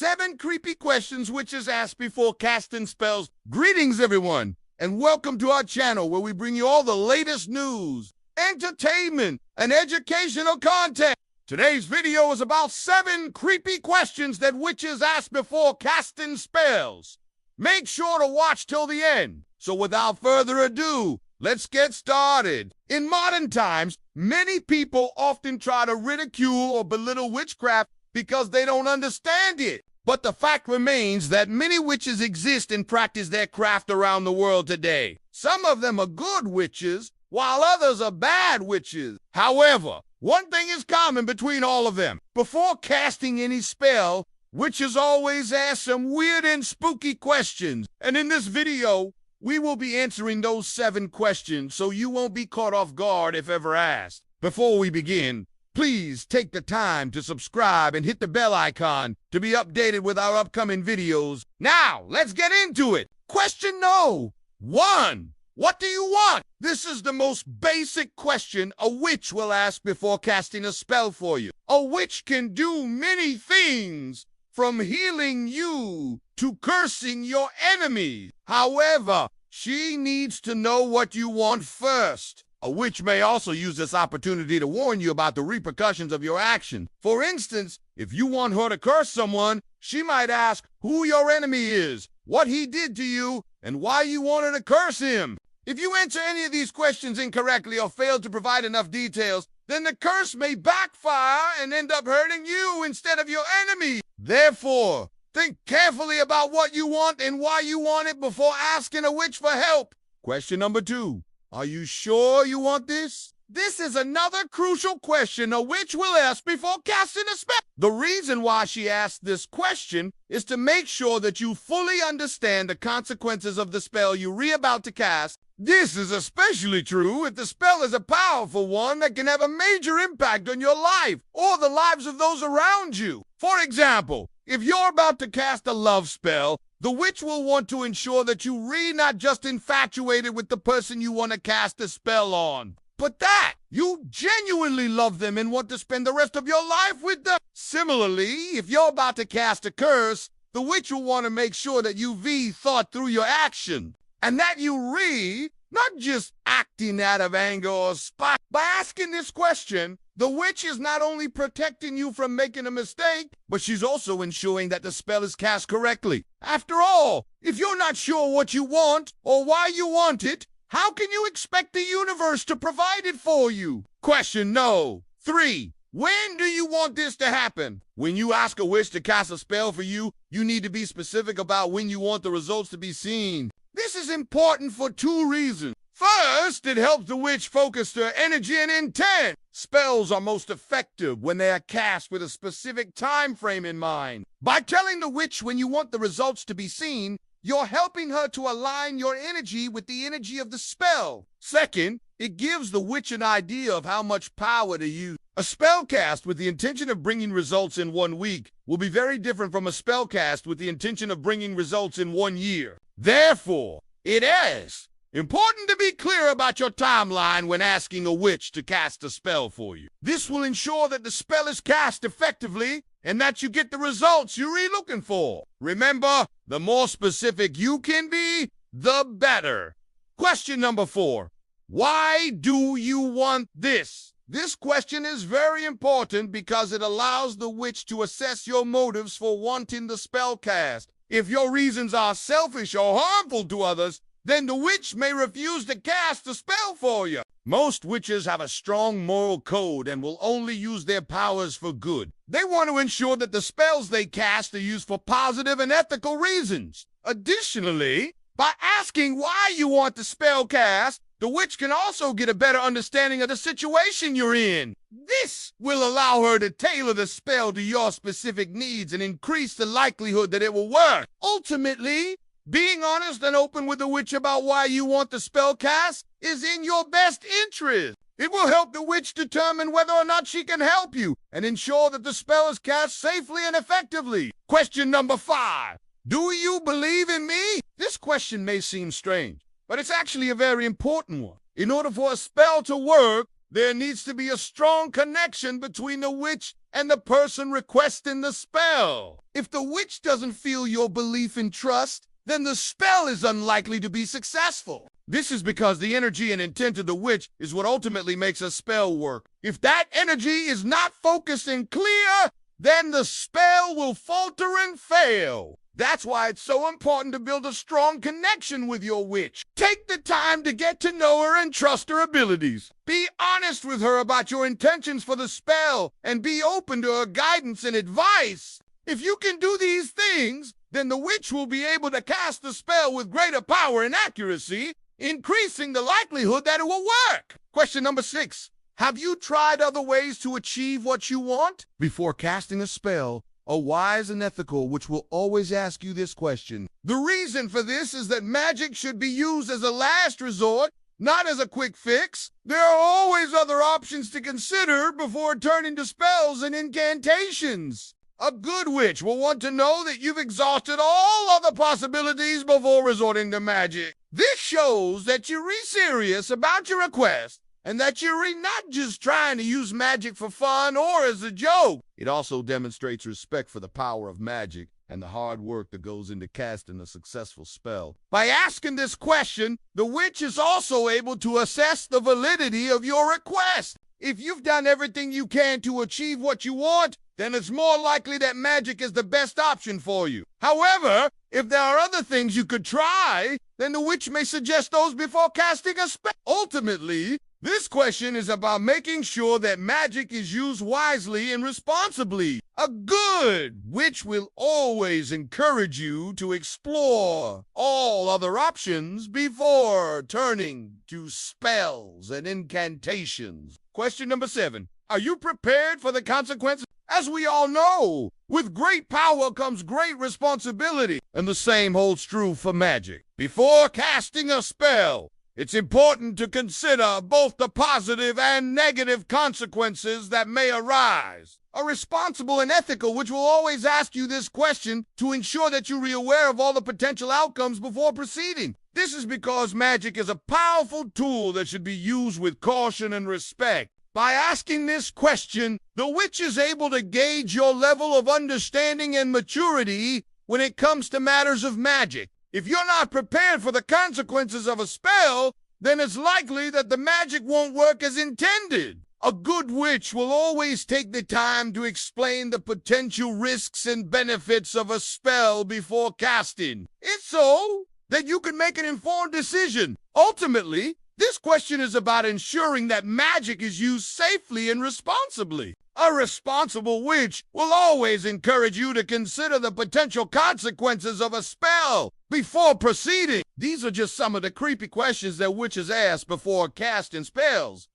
7 creepy questions witches ask before casting spells. Greetings, everyone, and welcome to our channel where we bring you all the latest news, entertainment, and educational content. Today's video is about 7 creepy questions that witches ask before casting spells. Make sure to watch till the end. So without further ado, let's get started. In modern times, many people often try to ridicule or belittle witchcraft because they don't understand it. But the fact remains that many witches exist and practice their craft around the world today. Some of them are good witches, while others are bad witches. However, one thing is common between all of them. Before casting any spell, witches always ask some weird and spooky questions. And in this video, we will be answering those 7 questions so you won't be caught off guard if ever asked. Before we begin, please take the time to subscribe and hit the bell icon to be updated with our upcoming videos. Now, let's get into it. Question no. 1. What do you want? This is the most basic question a witch will ask before casting a spell for you. A witch can do many things, from healing you to cursing your enemies. However, she needs to know what you want first. A witch may also use this opportunity to warn you about the repercussions of your action. For instance, if you want her to curse someone, she might ask who your enemy is, what he did to you, and why you wanted to curse him. If you answer any of these questions incorrectly or fail to provide enough details, then the curse may backfire and end up hurting you instead of your enemy. Therefore, think carefully about what you want and why you want it before asking a witch for help. Question number 2. Are you sure you want this? This is another crucial question a witch will ask before casting a spell. The reason why she asks this question is to make sure that you fully understand the consequences of the spell you're about to cast. This is especially true if the spell is a powerful one that can have a major impact on your life or the lives of those around you. For example, if you're about to cast a love spell, the witch will want to ensure that you really not just infatuated with the person you want to cast a spell on, but that you genuinely love them and want to spend the rest of your life with them. Similarly, if you're about to cast a curse, the witch will want to make sure that you thought through your action, and that you not just acting out of anger or spite. By asking this question, the witch is not only protecting you from making a mistake, but she's also ensuring that the spell is cast correctly. After all, if you're not sure what you want or why you want it, how can you expect the universe to provide it for you? Question no. 3. When do you want this to happen? When you ask a witch to cast a spell for you, you need to be specific about when you want the results to be seen. This is important for 2 reasons. First, it helps the witch focus their energy and intent. Spells are most effective when they are cast with a specific time frame in mind. By telling the witch when you want the results to be seen, you're helping her to align your energy with the energy of the spell. Second, it gives the witch an idea of how much power to use. A spell cast with the intention of bringing results in 1 week will be very different from a spell cast with the intention of bringing results in 1 year. Therefore, it is important to be clear about your timeline when asking a witch to cast a spell for you. This will ensure that the spell is cast effectively and that you get the results you're really looking for. Remember, the more specific you can be, the better. Question number 4. Why do you want this? This question is very important because it allows the witch to assess your motives for wanting the spell cast. If your reasons are selfish or harmful to others, then the witch may refuse to cast the spell for you. Most witches have a strong moral code and will only use their powers for good. They want to ensure that the spells they cast are used for positive and ethical reasons. Additionally, by asking why you want the spell cast, the witch can also get a better understanding of the situation you're in. This will allow her to tailor the spell to your specific needs and increase the likelihood that it will work. Ultimately, being honest and open with the witch about why you want the spell cast is in your best interest. It will help the witch determine whether or not she can help you and ensure that the spell is cast safely and effectively. Question number 5. Do you believe in me? This question may seem strange, but it's actually a very important one. In order for a spell to work, there needs to be a strong connection between the witch and the person requesting the spell. If the witch doesn't feel your belief and trust, then the spell is unlikely to be successful. This is because the energy and intent of the witch is what ultimately makes a spell work. If that energy is not focused and clear, then the spell will falter and fail. That's why it's so important to build a strong connection with your witch. Take the time to get to know her and trust her abilities. Be honest with her about your intentions for the spell and be open to her guidance and advice. If you can do these things, then the witch will be able to cast the spell with greater power and accuracy, increasing the likelihood that it will work. Question number 6. Have you tried other ways to achieve what you want? Before casting a spell, a wise and ethical witch will always ask you this question. The reason for this is that magic should be used as a last resort, not as a quick fix. There are always other options to consider before turning to spells and incantations. A good witch will want to know that you've exhausted all other possibilities before resorting to magic. This shows that you're serious about your request and that you're not just trying to use magic for fun or as a joke. It also demonstrates respect for the power of magic and the hard work that goes into casting a successful spell. By asking this question, the witch is also able to assess the validity of your request. If you've done everything you can to achieve what you want, then it's more likely that magic is the best option for you. However, if there are other things you could try, then the witch may suggest those before casting a spell. Ultimately, this question is about making sure that magic is used wisely and responsibly. A good witch will always encourage you to explore all other options before turning to spells and incantations. Question number 7. Are you prepared for the consequences? As we all know, with great power comes great responsibility, and the same holds true for magic. Before casting a spell, it's important to consider both the positive and negative consequences that may arise. A responsible and ethical witch will always ask you this question to ensure that you're aware of all the potential outcomes before proceeding. This is because magic is a powerful tool that should be used with caution and respect. By asking this question, the witch is able to gauge your level of understanding and maturity when it comes to matters of magic. If you're not prepared for the consequences of a spell, then it's likely that the magic won't work as intended. A good witch will always take the time to explain the potential risks and benefits of a spell before casting. It's so that you can make an informed decision. Ultimately, this question is about ensuring that magic is used safely and responsibly. A responsible witch will always encourage you to consider the potential consequences of a spell before proceeding. These are just some of the creepy questions that witches ask before casting spells.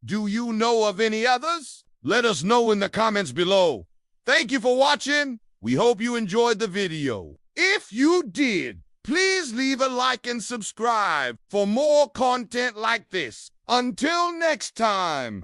Do you know of any others? Let us know in the comments below. Thank you for watching. We hope you enjoyed the video. If you did, please leave a like and subscribe for more content like this. Until next time.